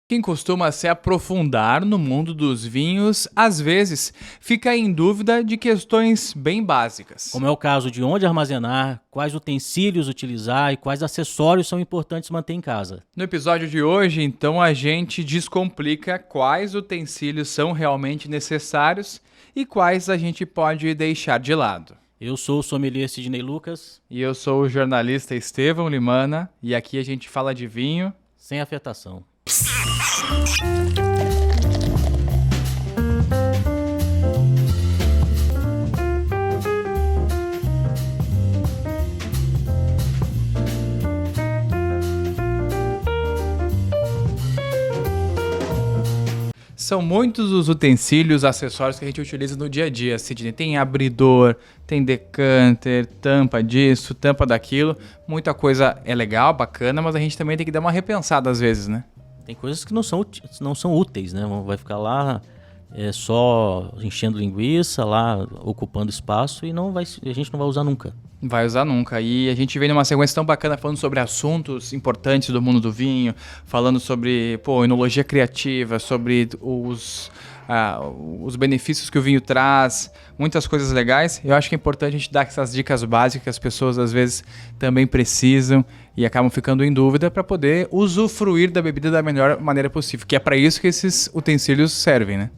Quem costuma se aprofundar no mundo dos vinhos, às vezes, fica em dúvida de questões bem básicas. Como é o caso de onde armazenar, quais utensílios utilizar e quais acessórios são importantes manter em casa. No episódio de hoje, então, a gente descomplica quais utensílios são realmente necessários e quais a gente pode deixar de lado. Eu sou o sommelier Sidney Lucas. E eu sou o jornalista Estevão Limana, e aqui a gente fala de vinho sem afetação. São muitos os utensílios, acessórios que a gente utiliza no dia a dia, Sidney. Tem abridor, tem decanter, tampa disso, tampa daquilo. Muita coisa é legal, bacana, mas a gente também tem que dar uma repensada às vezes, né? Tem coisas que não são úteis, né? Vai ficar lá só enchendo linguiça, lá ocupando espaço e a gente não vai usar nunca. Vai usar nunca. E a gente vem numa sequência tão bacana falando sobre assuntos importantes do mundo do vinho, falando sobre enologia criativa, sobre os benefícios que o vinho traz, muitas coisas legais. Eu acho que é importante a gente dar essas dicas básicas que as pessoas às vezes também precisam e acabam ficando em dúvida para poder usufruir da bebida da melhor maneira possível, que é para isso que esses utensílios servem, né?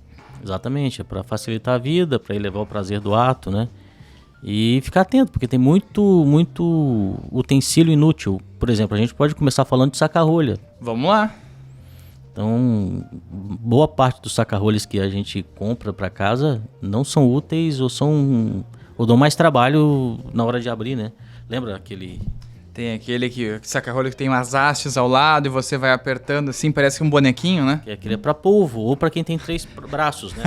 Exatamente, é para facilitar a vida, para elevar o prazer do ato, né? E ficar atento, porque tem muito utensílio inútil. Por exemplo, a gente pode começar falando de saca-rolha. Vamos lá. Então, boa parte dos saca-rolhas que a gente compra para casa não são úteis ou dão mais trabalho na hora de abrir, né? Lembra aquele... Tem aquele saca-rolha que tem umas hastes ao lado e você vai apertando assim, parece que um bonequinho, né? Aquele é para polvo ou para quem tem 3 braços, né?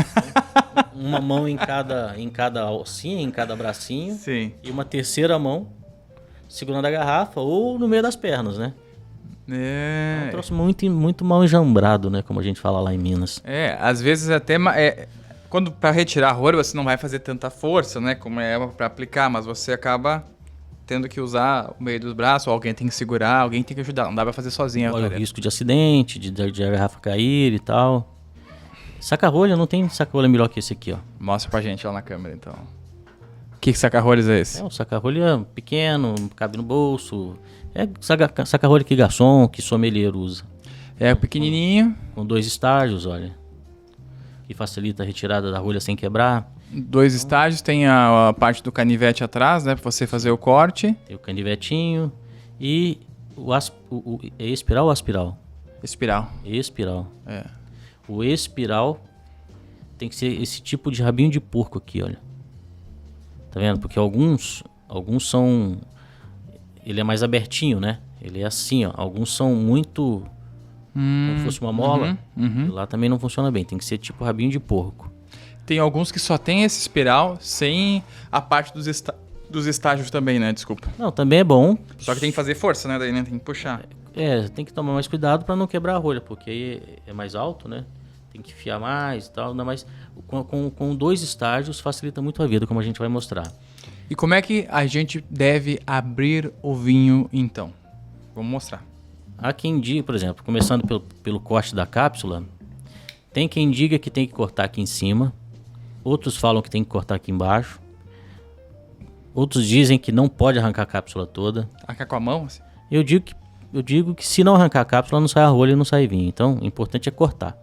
Uma mão em cada alcinha, em cada bracinho. Sim. E uma terceira mão segurando a garrafa ou no meio das pernas, né? É um troço muito mal enjambrado, né? Como a gente fala lá em Minas. Às vezes até... quando para retirar a rolha você não vai fazer tanta força, né? Como é para aplicar, mas você acaba tendo que usar o meio dos braços, ou alguém tem que segurar, alguém tem que ajudar. Não dá pra fazer sozinho. Olha o risco de acidente, de a garrafa cair e tal. Saca-rolha, não tem saca-rolha melhor que esse aqui, ó. Mostra pra gente lá na câmera, então. Que saca-rolhas é esse? É um saca-rolha pequeno, cabe no bolso. É saca-rolha que garçom, que sommelier usa. É pequenininho. Com 2 estágios, olha. Que facilita a retirada da rolha sem quebrar. 2 estágios, tem a parte do canivete atrás, né? Pra você fazer o corte. Tem o canivetinho e é espiral ou aspiral? Espiral. Espiral. É. O espiral tem que ser esse tipo de rabinho de porco aqui, olha. Tá vendo? Porque alguns são... Ele é mais abertinho, né? Ele é assim, ó. Alguns são muito... como se fosse uma mola. E lá também não funciona bem. Tem que ser tipo rabinho de porco. Tem alguns que só tem esse espiral sem a parte dos estágios também, né? Desculpa. Não, também é bom. Só que tem que fazer força, né? Daí, né? Tem que puxar. Tem que tomar mais cuidado para não quebrar a rolha, porque aí é mais alto, né? Tem que enfiar mais e tal. Ainda mais com 2 estágios facilita muito a vida, como a gente vai mostrar. E como é que a gente deve abrir o vinho, então? Vamos mostrar. Há quem diga, por exemplo, começando pelo corte da cápsula, tem quem diga que tem que cortar aqui em cima. Outros falam que tem que cortar aqui embaixo. Outros dizem que não pode arrancar a cápsula toda. Arrancar com a mão? Assim? Eu digo que se não arrancar a cápsula, não sai a rolha e não sai vinho. Então, o importante é cortar.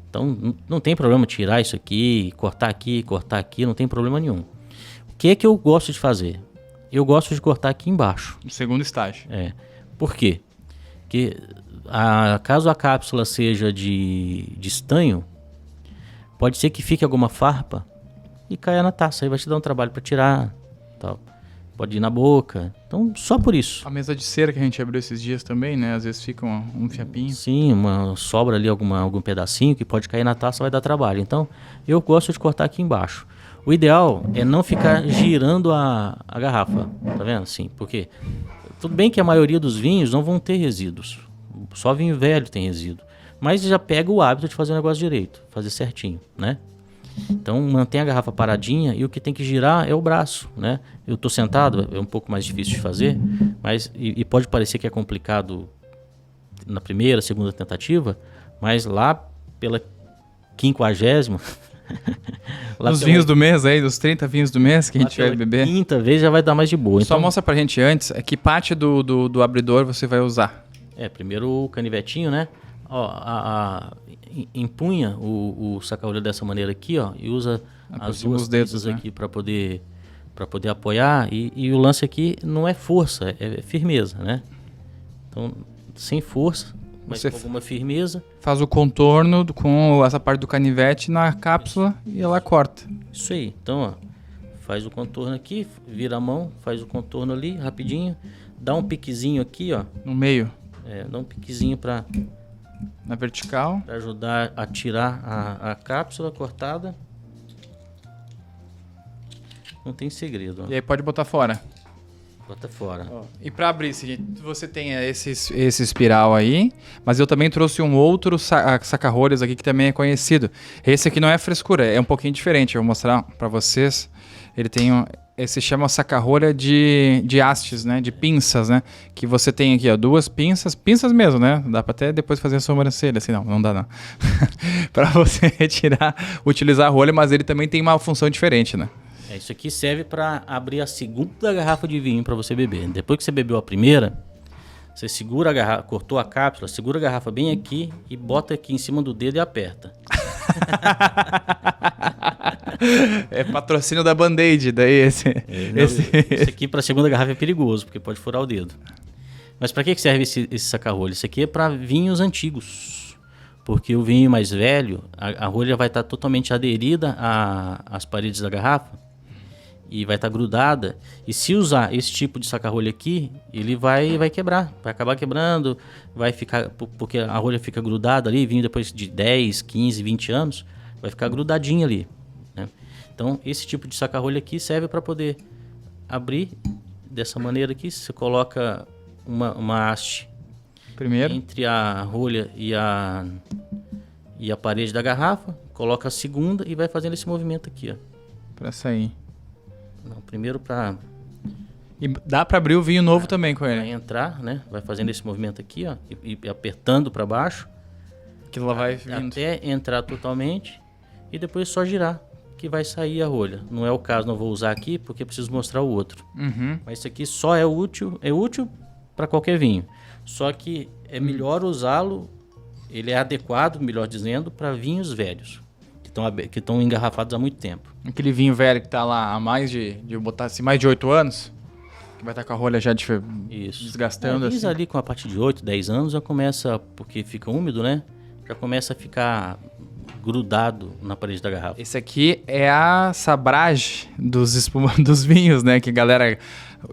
Então, não tem problema tirar isso aqui, cortar aqui, não tem problema nenhum. O que é que eu gosto de fazer? Eu gosto de cortar aqui embaixo. No segundo estágio. Por quê? Porque caso a cápsula seja de estanho, pode ser que fique alguma farpa e caia na taça. Aí vai te dar um trabalho para tirar, tal. Pode ir na boca. Então, só por isso. A mesa de cera que a gente abriu esses dias também, né? Às vezes fica um fiapinho. Sim, sobra ali algum pedacinho que pode cair na taça, vai dar trabalho. Então, eu gosto de cortar aqui embaixo. O ideal é não ficar girando a garrafa, tá vendo? Assim, porque tudo bem que a maioria dos vinhos não vão ter resíduos. Só vinho velho tem resíduo. Mas já pega o hábito de fazer o negócio direito, fazer certinho, né? Então mantém a garrafa paradinha e o que tem que girar é o braço, né? Eu tô sentado, é um pouco mais difícil de fazer, mas e pode parecer que é complicado na primeira, segunda tentativa, Mas lá pela 50ª... Os vinhos do mês aí, dos 30 vinhos do mês que a gente vai beber. Quinta vez já vai dar mais de boa. Só Então, mostra pra gente antes, que parte do abridor você vai usar. primeiro o canivetinho, né? Ó, empunha o saca-rolha dessa maneira aqui, ó, e usa as Aproxima duas os dedos, pinças né? aqui para poder apoiar. E o lance aqui não é força, é firmeza, né? Então, sem força, mas Você com alguma firmeza. Faz o contorno com essa parte do canivete na cápsula e ela corta. Isso aí. Então, ó, faz o contorno aqui, vira a mão, faz o contorno ali, rapidinho. Dá um piquezinho aqui, ó. No meio, Dá um piquezinho para na vertical. ajudar a tirar a cápsula cortada. Não tem segredo, ó. E aí pode botar fora. Bota fora. E para abrir, você tem esse espiral aí, mas eu também trouxe um outro saca-rolhas aqui que também é conhecido. Esse aqui não é frescura, é um pouquinho diferente. Eu vou mostrar para vocês. Ele tem esse chama saca-rolha de hastes, né? De pinças, né? Que você tem aqui, ó, duas pinças mesmo, né? Dá para até depois fazer a sobrancelha, assim, não dá não. Para você utilizar a rolha, mas ele também tem uma função diferente, né? Isso aqui serve para abrir a segunda garrafa de vinho para você beber. Depois que você bebeu a primeira, você segura a garrafa, cortou a cápsula, segura a garrafa bem aqui e bota aqui em cima do dedo e aperta. É patrocínio da Band-Aid, daí esse aqui para a segunda garrafa é perigoso, porque pode furar o dedo. Mas para que serve esse saca-rolha? Isso aqui é para vinhos antigos. Porque o vinho mais velho, a rolha vai estar totalmente aderida às paredes da garrafa e vai estar grudada. E se usar esse tipo de saca-rolha aqui, ele vai quebrar, vai acabar quebrando, vai ficar, porque a rolha fica grudada ali, vinho depois de 10, 15, 20 anos, vai ficar grudadinho ali, né? Então, esse tipo de saca-rolha aqui serve para poder abrir dessa maneira aqui. Você coloca uma haste primeiro entre a rolha e a parede da garrafa, coloca a segunda e vai fazendo esse movimento aqui, ó. Para sair. Não, primeiro para E dá para abrir o vinho novo também com ele. entrar, né? Vai fazendo esse movimento aqui, ó, e apertando para baixo, Que ela vai vindo. até entrar totalmente e depois só girar que vai sair a rolha. Não é o caso, não vou usar aqui porque preciso mostrar o outro. Uhum. Mas isso aqui só é útil para qualquer vinho. Só que é melhor usá-lo, ele é adequado, melhor dizendo, para vinhos velhos que estão engarrafados há muito tempo. Aquele vinho velho que tá lá há mais de botar assim, mais de 8 anos, que vai estar com a rolha já Isso. desgastando Vinhos assim. ali com a partir de 8, 10 anos já começa, porque fica úmido, né? Já começa a ficar grudado na parede da garrafa. Esse aqui é a sabrage dos vinhos, né? Que a galera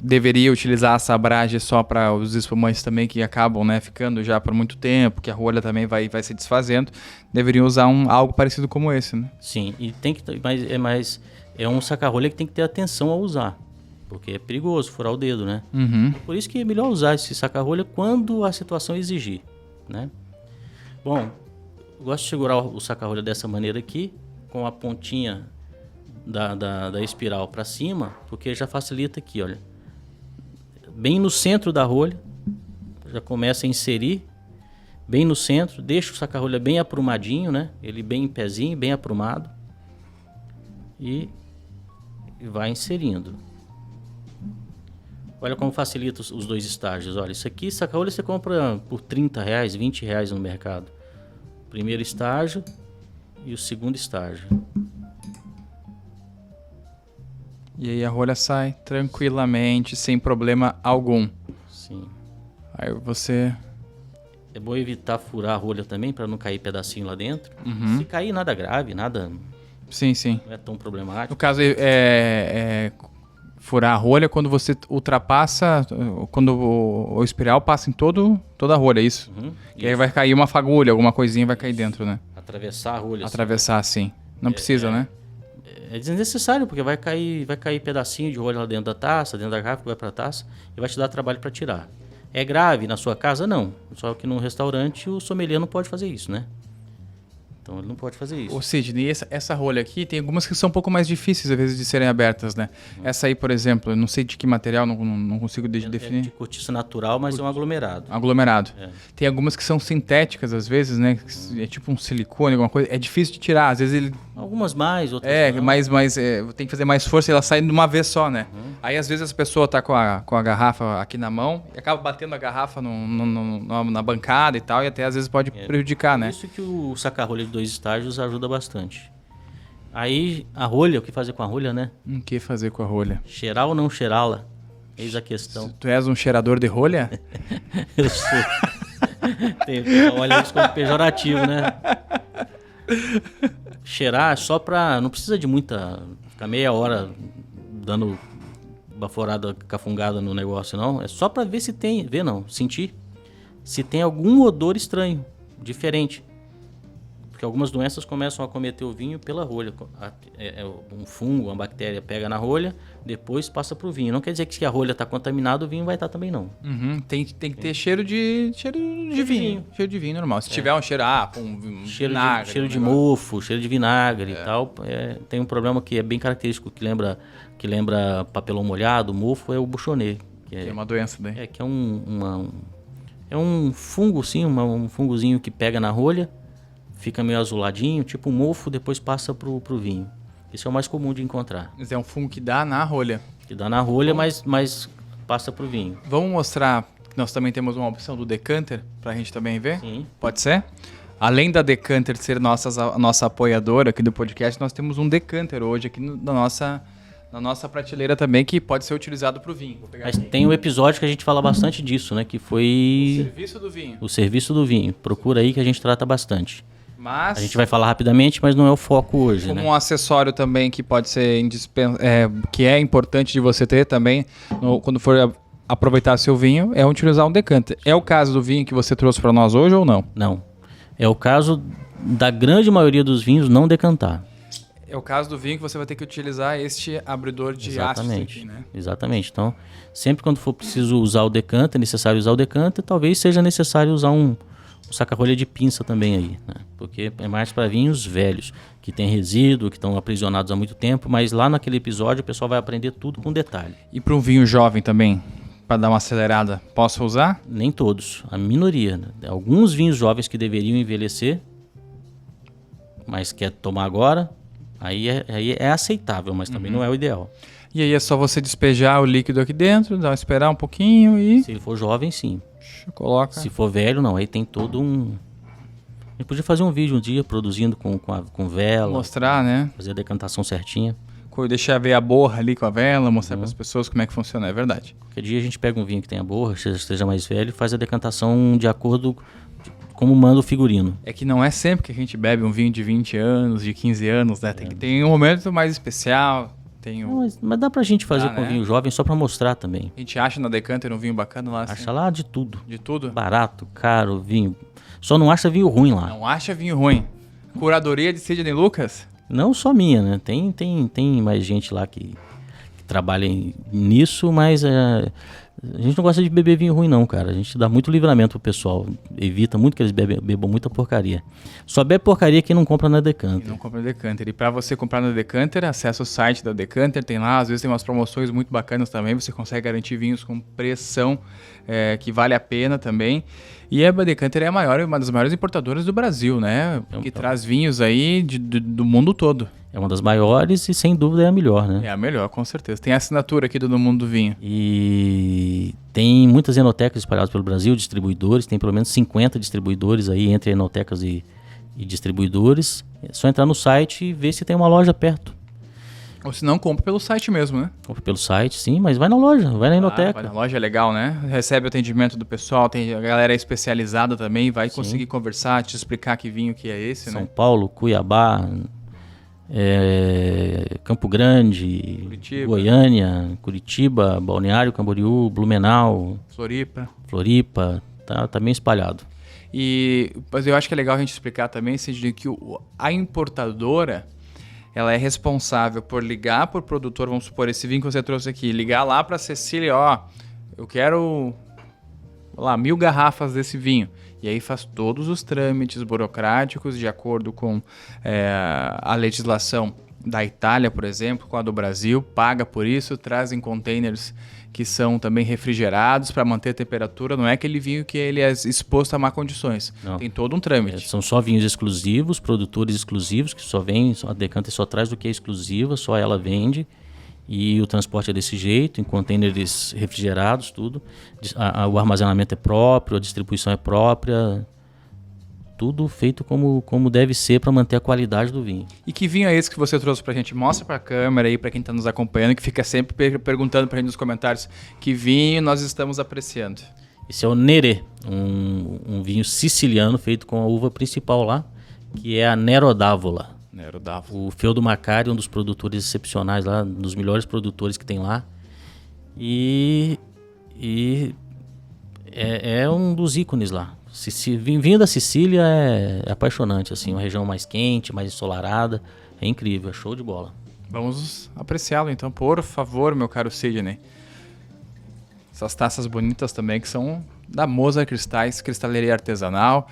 deveria utilizar a sabrage só para os espumantes também que acabam, né, ficando já por muito tempo, que a rolha também vai se desfazendo. Deveriam usar algo parecido como esse, né? Sim, e tem que, mas é um saca-rolha que tem que ter atenção ao usar, porque é perigoso furar o dedo, né? Uhum. Por isso que é melhor usar esse saca-rolha quando a situação exigir, né? Bom, eu gosto de segurar o saca-rolha dessa maneira aqui, com a pontinha da espiral para cima, porque já facilita aqui, olha. Bem no centro da rolha, já começa a inserir, bem no centro, deixa o saca-rolha bem aprumadinho, né? Ele bem em pezinho, bem aprumado. E vai inserindo. Olha como facilita os dois estágios. Olha, isso aqui, saca-rolha você compra por R$30, R$20 no mercado. Primeiro estágio e o segundo estágio. E aí a rolha sai tranquilamente, sem problema algum. Sim. Aí você... É bom evitar furar a rolha também, para não cair pedacinho lá dentro. Uhum. Se cair, nada grave, nada... Sim, sim. Não é tão problemático. No caso, furar a rolha quando você ultrapassa, quando o espiral passa em toda a rolha, é isso? Uhum. E aí vai cair uma fagulha, alguma coisinha vai cair dentro, né? Atravessar a rolha. Atravessar assim. Não precisa, né? É desnecessário, porque vai cair pedacinho de rolha lá dentro da taça, dentro da garrafa que vai para a taça, e vai te dar trabalho para tirar. É grave na sua casa? Não. Só que no restaurante o sommelier não pode fazer isso, né? Então ele não pode fazer isso. Ô Sidney, essa rolha aqui, tem algumas que são um pouco mais difíceis, às vezes, de serem abertas, né? Essa aí, por exemplo, eu não sei de que material, não consigo definir. É de cortiça natural, mas é um aglomerado. Aglomerado. É. Tem algumas que são sintéticas, às vezes, né? É tipo um silicone, alguma coisa. É difícil de tirar, às vezes ele... Algumas mais, outras não. mas tem que fazer mais força e ela sai de uma vez só, né? Aí, às vezes, a pessoa tá com a garrafa aqui na mão e acaba batendo a garrafa na bancada e tal, e até, às vezes, pode prejudicar, né? Por isso que o saca-rolha de 2 estágios ajuda bastante. Aí, a rolha, o que fazer com a rolha, né? O que fazer com a rolha? Cheirar ou não cheirá-la? Eis a questão. Tu és um cheirador de rolha? Eu sou. Olha isso como pejorativo, né? Cheirar só pra... Não precisa de muita... Ficar meia hora dando baforada, cafungada no negócio, não. É só pra ver se tem... Ver não, sentir. Se tem algum odor estranho, diferente. Porque algumas doenças começam a acometer o vinho pela rolha. Um fungo, uma bactéria pega na rolha, depois passa pro vinho. Não quer dizer que se a rolha está contaminada, o vinho vai estar também não. Uhum. Tem que ter cheiro de vinho. Cheiro de vinho normal. Se tiver um cheiro, vinagre. Cheiro de mofo, cheiro de vinagre e tal. Tem um problema que é bem característico, que lembra papelão molhado, mofo, é o buchonê. Que é uma doença daí. Que é um fungo, sim, um fungozinho que pega na rolha. Fica meio azuladinho, tipo um mofo, depois passa pro vinho. Isso é o mais comum de encontrar. Mas é um fungo que dá na rolha. Que dá na rolha, mas passa pro vinho. Vamos mostrar que nós também temos uma opção do decanter, pra gente também ver? Sim. Pode ser? Além da Decanter ser nossa apoiadora aqui do podcast, nós temos um decanter hoje aqui na nossa prateleira também, que pode ser utilizado pro vinho. Mas tem um episódio que a gente fala bastante disso, né? Que foi... O serviço do vinho. O serviço do vinho. Procura aí que a gente trata bastante. Mas, a gente vai falar rapidamente, mas não é o foco hoje, como né? um acessório também que pode ser que é importante de você ter também quando for aproveitar seu vinho, é utilizar um decanter. É o caso do vinho que você trouxe para nós hoje ou não? Não. É o caso da grande maioria dos vinhos não decantar. É o caso do vinho que você vai ter que utilizar este abridor de ácidos aqui, né? Exatamente. Então, sempre quando for preciso usar o decanter, é necessário usar o decanter, talvez seja necessário usar um saca-rolha de pinça também aí, né? Porque é mais para vinhos velhos, que tem resíduo, que estão aprisionados há muito tempo, mas lá naquele episódio o pessoal vai aprender tudo com detalhe. E para um vinho jovem também, para dar uma acelerada, posso usar? Nem todos, a minoria, né? Alguns vinhos jovens que deveriam envelhecer, mas quer tomar agora, aí é aceitável, mas também não é o ideal. E aí é só você despejar o líquido aqui dentro, esperar um pouquinho e... Se ele for jovem, sim. Coloca. Se for velho, não. Aí tem todo um... A gente podia fazer um vídeo um dia produzindo com vela. Mostrar, né? Fazer a decantação certinha. Deixar ver a borra ali com a vela, mostrar para as pessoas como é que funciona, é verdade. Qualquer dia a gente pega um vinho que tenha borra, esteja mais velho, e faz a decantação de acordo como manda o figurino. É que não é sempre que a gente bebe um vinho de 20 anos, de 15 anos, né? Tem que ter um momento mais especial. Mas dá pra gente fazer com vinho jovem só pra mostrar também. A gente acha na Decanter um vinho bacana lá? Acha lá de tudo. De tudo? Barato, caro, vinho. Só não acha vinho ruim lá. Não acha vinho ruim. Curadoria de Sidney Lucas? Não só minha, né? Tem mais gente lá que trabalha nisso, mas a gente não gosta de beber vinho ruim não, cara. A gente dá muito livramento pro pessoal. Evita muito que eles bebam muita porcaria. Só bebe porcaria quem não compra na Decanter. Não compra na Decanter. E para você comprar na Decanter, acessa o site da Decanter, tem lá, às vezes tem umas promoções muito bacanas também, você consegue garantir vinhos com pressão que vale a pena também. E a Decanter é uma das maiores importadoras do Brasil, né? Que traz vinhos aí do mundo todo. É uma das maiores e sem dúvida é a melhor, né? É a melhor, com certeza. Tem a assinatura aqui do Mundo do Vinho. E tem muitas enotecas espalhadas pelo Brasil, distribuidores, tem pelo menos 50 distribuidores aí entre enotecas e distribuidores. É só entrar no site e ver se tem uma loja perto. Ou se não, compra pelo site mesmo, né? Compra pelo site, sim, mas vai na loja, vai na enoteca. Vai na loja, é legal, né? Recebe o atendimento do pessoal, tem a galera especializada também, vai conseguir conversar, te explicar que vinho que é esse, né? São Paulo, Cuiabá, Campo Grande, Goiânia, Curitiba, Balneário Camboriú, Blumenau, Floripa, tá bem espalhado. Mas eu acho que é legal a gente explicar também, Sidney, que a importadora, ela é responsável por ligar para o produtor, vamos supor, esse vinho que você trouxe aqui, ligar lá para a Cecília, eu quero lá, 1.000 garrafas desse vinho. E aí faz todos os trâmites burocráticos de acordo com a legislação da Itália, por exemplo, com a do Brasil, paga por isso, traz em containers que são também refrigerados para manter a temperatura. Não é aquele vinho que ele é exposto a má condições. Não. Tem todo um trâmite. São só vinhos exclusivos, produtores exclusivos, que só vem, a Decanter só traz do que é exclusiva, só ela vende. E o transporte é desse jeito, em containers refrigerados, tudo. O armazenamento é próprio, a distribuição é própria. Tudo feito como deve ser para manter a qualidade do vinho. E que vinho é esse que você trouxe para a gente? Mostra para a câmera aí, para quem está nos acompanhando, que fica sempre perguntando para a gente nos comentários que vinho nós estamos apreciando. Esse é o Neré, um vinho siciliano feito com a uva principal lá, que é a Nero d'Avola. O Feudo Macari, um dos produtores excepcionais lá, um dos melhores produtores que tem lá. E é um dos ícones lá. Vinho da Sicília é apaixonante, assim, uma região mais quente, mais ensolarada. É incrível, é show de bola. Vamos apreciá-lo então, por favor, meu caro Sidney. Essas taças bonitas também, que são da Moza Cristais, cristaleria artesanal.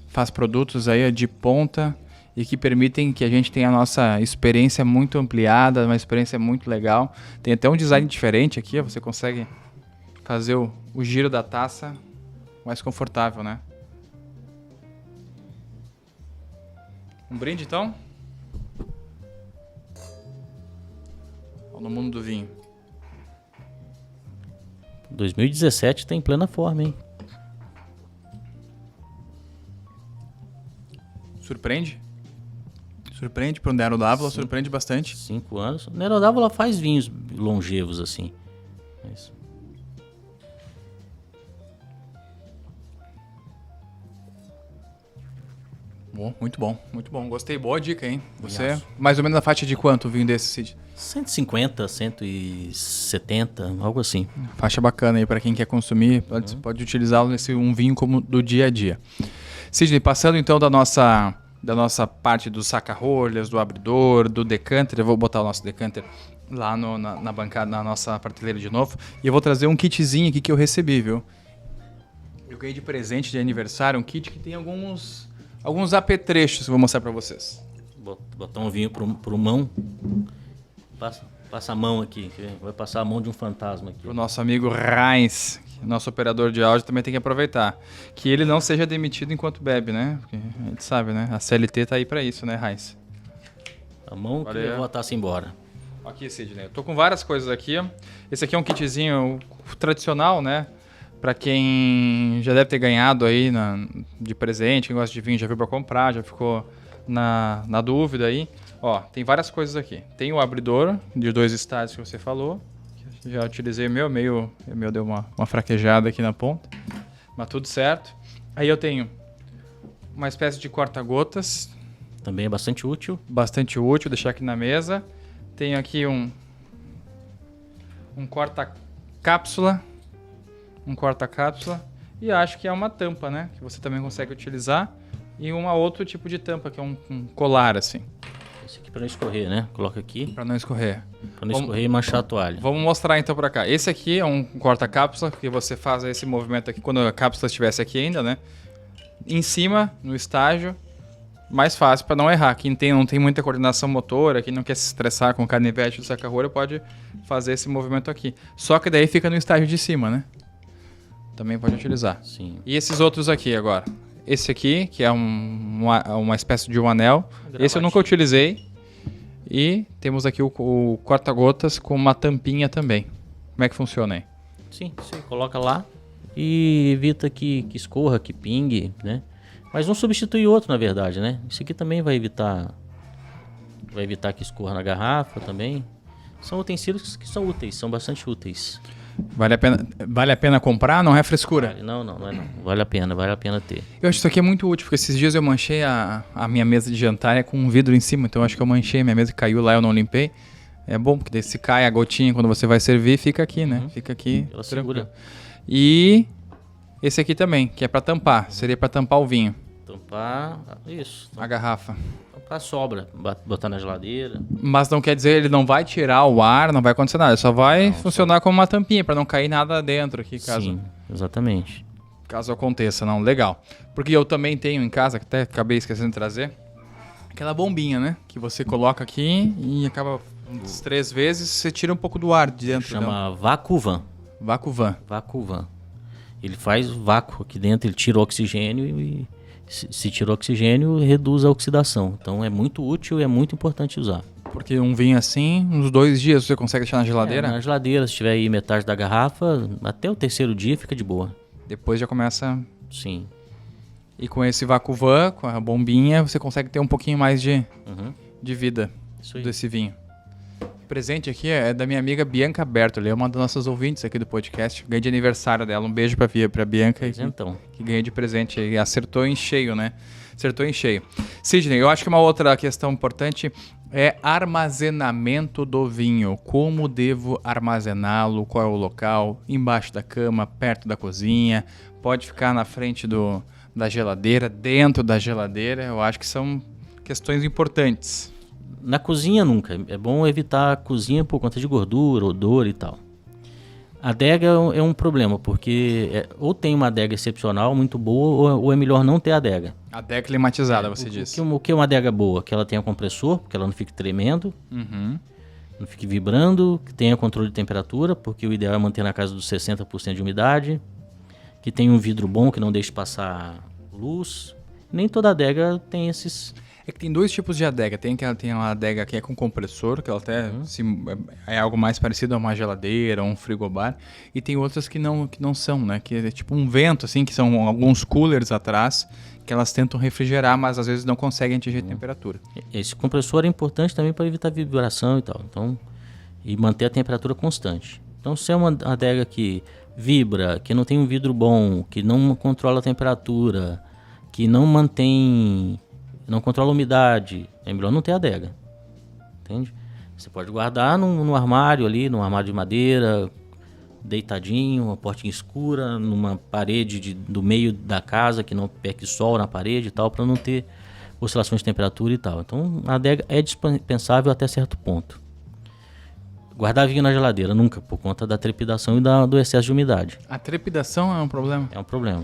Faz produtos aí de ponta e que permitem que a gente tenha a nossa experiência muito ampliada, uma experiência muito legal. Tem até um design diferente aqui, ó, você consegue fazer o giro da taça mais confortável, né? Um brinde, então? No mundo do vinho. 2017 tá em plena forma, hein? Surpreende? Surpreende para o Nero d'Avola, surpreende bastante. 5 anos. O Nero d'Avola faz vinhos longevos, assim. Mas... Bom, muito bom, muito bom. Gostei, boa dica, hein? Você, mais ou menos na faixa de quanto o vinho desse, Cid? 150, 170, algo assim. Faixa bacana aí para quem quer consumir, pode utilizá-lo nesse um vinho como do dia a dia. Sidney, passando então da nossa parte dos saca-rolhas, do abridor, do decanter, eu vou botar o nosso decanter lá na bancada, na nossa prateleira de novo, e eu vou trazer um kitzinho aqui que eu recebi, viu? Eu ganhei de presente de aniversário um kit que tem alguns apetrechos que eu vou mostrar para vocês. Botar um vinho pro mão. Passa a mão aqui, vai passar a mão de um fantasma aqui. O nosso amigo Heinz, nosso operador de áudio, também tem que aproveitar. Que ele não seja demitido enquanto bebe, né? Porque a gente sabe, né? A CLT tá aí para isso, né, Heinz? A mão que levou a taça embora. Aqui, Sidney. Eu tô com várias coisas aqui, ó. Esse aqui é um kitzinho tradicional, né? Para quem já deve ter ganhado aí de presente, quem gosta de vinho já viu para comprar, já ficou na dúvida aí. Ó, tem várias coisas aqui. Tem o abridor de 2 estádios que você falou. Já utilizei o meu deu uma fraquejada aqui na ponta. Mas tudo certo. Aí eu tenho uma espécie de corta-gotas. Também é bastante útil. Bastante útil, deixar aqui na mesa. Tenho aqui um corta-cápsula. Um corta-cápsula. E acho que é uma tampa, né? Que você também consegue utilizar. E outro tipo de tampa, que é um colar, assim. Esse aqui para não escorrer, né? Coloca aqui. Para não escorrer. Para não escorrer e manchar a toalha. Vamos mostrar então para cá. Esse aqui é um corta-cápsula, que você faz esse movimento aqui quando a cápsula estivesse aqui ainda, né? Em cima, no estágio, mais fácil para não errar. Quem não tem muita coordenação motora, quem não quer se estressar com o canivete do saca-rolha, pode fazer esse movimento aqui. Só que daí fica no estágio de cima, né? Também pode utilizar. Sim. E esses outros aqui agora? Esse aqui, que é uma espécie de um anel. Esse eu nunca utilizei. E temos aqui o corta-gotas com uma tampinha também. Como é que funciona aí? Sim, você coloca lá e evita que escorra, que pingue, né? Mas um substitui o outro, na verdade, né? Isso aqui também vai evitar que escorra na garrafa também. São utensílios que são úteis, são bastante úteis. Vale a pena comprar? Não é frescura? Não é não. Vale a pena ter. Eu acho que isso aqui é muito útil, porque esses dias eu manchei a minha mesa de jantar com um vidro em cima, então eu acho que eu manchei a minha mesa, caiu lá, eu não limpei. É bom, porque daí se cai a gotinha quando você vai servir, fica aqui, né? Fica aqui. Ela segura. E esse aqui também, que é para tampar, seria para tampar o vinho. Tampar, isso. A garrafa. Tampar sobra, botar na geladeira. Mas não quer dizer, ele não vai tirar o ar, não vai acontecer nada, só vai funcionar como uma tampinha, para não cair nada dentro aqui, caso. Sim, exatamente. Caso aconteça, não, legal. Porque eu também tenho em casa, que até acabei esquecendo de trazer, aquela bombinha, né? Que você coloca aqui e acaba umas 3 vezes, você tira um pouco do ar de dentro. Chama Vacuvan. Vacuvan. Vacuvan. Ele faz vácuo aqui dentro, ele tira o oxigênio e se tira o oxigênio, reduz a oxidação. Então é muito útil e é muito importante usar. Porque um vinho assim, uns 2 dias você consegue deixar na geladeira? Na geladeira, se tiver aí metade da garrafa, até o 3º dia fica de boa. Depois já começa... Sim. E com esse Vacuvan, com a bombinha, você consegue ter um pouquinho mais de vida Isso aí. desse vinho. O presente aqui é da minha amiga Bianca Bertoli, é uma das nossas ouvintes aqui do podcast. Ganhei de aniversário dela. Um beijo pra Bianca. Então. Que ganhei de presente e acertou em cheio, né? Acertou em cheio. Sidney, eu acho que uma outra questão importante é armazenamento do vinho. Como devo armazená-lo? Qual é o local? Embaixo da cama, perto da cozinha? Pode ficar na frente da geladeira, dentro da geladeira? Eu acho que são questões importantes. Na cozinha nunca. É bom evitar a cozinha por conta de gordura, odor e tal. A adega é um problema, porque ou tem uma adega excepcional, muito boa, ou é melhor não ter adega. Adega climatizada, você disse. O que é uma adega boa? Que ela tenha compressor, porque ela não fique tremendo, não fique vibrando, que tenha controle de temperatura, porque o ideal é manter na casa dos 60% de umidade, que tenha um vidro bom, que não deixe passar luz. Nem toda adega tem esses... É que tem 2 tipos de adega. Tem uma adega que é com compressor, que ela até é algo mais parecido a uma geladeira, um frigobar. E tem outras que não são, né? Que é tipo um vento, assim, que são alguns coolers atrás, que elas tentam refrigerar, mas às vezes não conseguem atingir a temperatura. Esse compressor é importante também para evitar vibração e tal. Então, e manter a temperatura constante. Então, se é uma adega que vibra, que não tem um vidro bom, que não controla a temperatura, que não controla a umidade, é melhor não ter adega, entende? Você pode guardar no armário ali, num armário de madeira, deitadinho, uma portinha escura, numa parede do meio da casa, que não pegue sol na parede e tal, para não ter oscilações de temperatura e tal. Então, a adega é dispensável até certo ponto. Guardar vinho na geladeira, nunca, por conta da trepidação e do excesso de umidade. A trepidação é um problema? É um problema.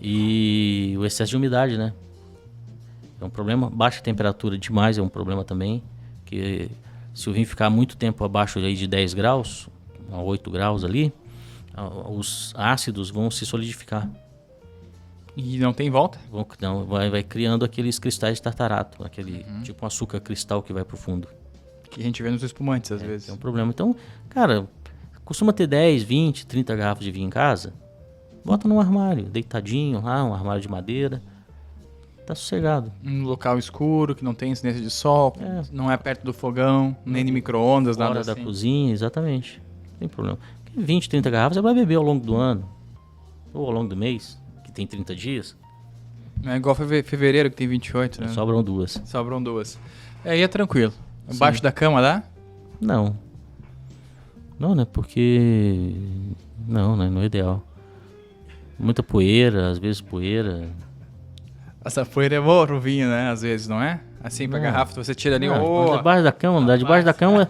E o excesso de umidade, né? É um problema. Baixa temperatura demais é um problema também. Que se o vinho ficar muito tempo abaixo aí de 10 graus, a 8 graus ali, os ácidos vão se solidificar. E não tem volta? Vai criando aqueles cristais de tartarato, aquele tipo um açúcar cristal que vai pro fundo. Que a gente vê nos espumantes às vezes. É um problema. Então, cara, costuma ter 10, 20, 30 garrafas de vinho em casa. Bota num armário, deitadinho lá, um armário de madeira. Tá sossegado. Um local escuro, que não tem incidência de sol, não é perto do fogão, nem de micro-ondas, nada assim. Fora da cozinha, exatamente. Não tem problema. 20, 30 garrafas você vai beber ao longo do ano. Ou ao longo do mês, que tem 30 dias. Não é igual fevereiro, que tem 28, né? Sobram 2. Sobram 2. Aí é tranquilo. Embaixo da cama dá? Não. Não, né? Porque... Não, né? Não é ideal. Muita poeira, às vezes poeira... Essa poeira é boa pro vinho, né? Às vezes, não é? Assim, pra garrafa, você tira ali... Debaixo da cama, não dá. Debaixo da cama...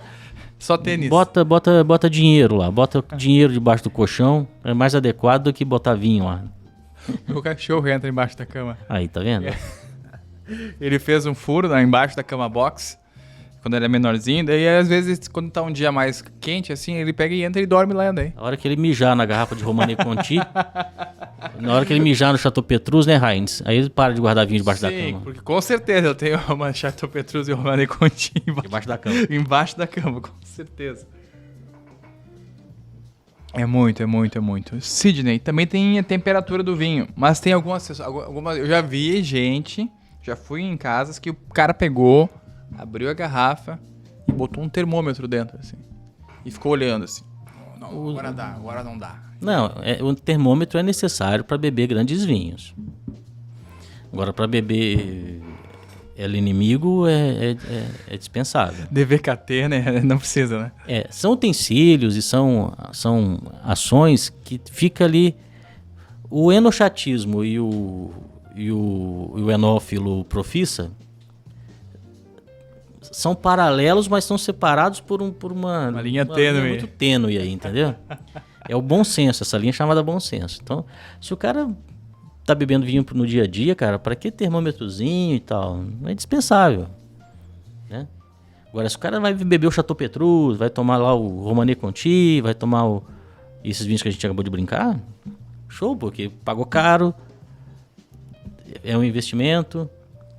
Só tênis. Bota dinheiro lá. Bota dinheiro debaixo do colchão. É mais adequado do que botar vinho lá. Meu cachorro entra embaixo da cama. Aí, tá vendo? Ele fez um furo embaixo da cama box, quando ele é menorzinho. Daí, às vezes, quando tá um dia mais quente, assim, ele pega e entra e dorme lá daí. A hora que ele mijar na garrafa de Romanée Conti... Na hora que ele mijar no Chateau Petrus, né, Heinz? Aí ele para de guardar vinho debaixo da cama. Sim, porque com certeza eu tenho uma Chateau Petrus e Romanée Conti debaixo da cama. Embaixo da cama, com certeza. É muito. Sidney, também tem a temperatura do vinho, mas tem algumas... Eu já vi gente, já fui em casas que o cara pegou, abriu a garrafa e botou um termômetro dentro, assim. E ficou olhando, assim. Não, agora dá, agora não dá. Não, o termômetro é necessário para beber grandes vinhos. Agora, para beber El Inimigo é dispensável. DVKT, né? Não precisa, né? São utensílios e são ações que fica ali... O enochatismo e o enófilo profissa são paralelos, mas são separados por uma linha tênue. Muito tênue aí, entendeu? É o bom senso, essa linha é chamada bom senso. Então, se o cara tá bebendo vinho no dia a dia, cara, para que termômetrozinho e tal? Não é dispensável, né? Agora, se o cara vai beber o Chateau Petrus, vai tomar lá o Romanée Conti, vai tomar esses vinhos que a gente acabou de brincar, show, porque pagou caro, é um investimento,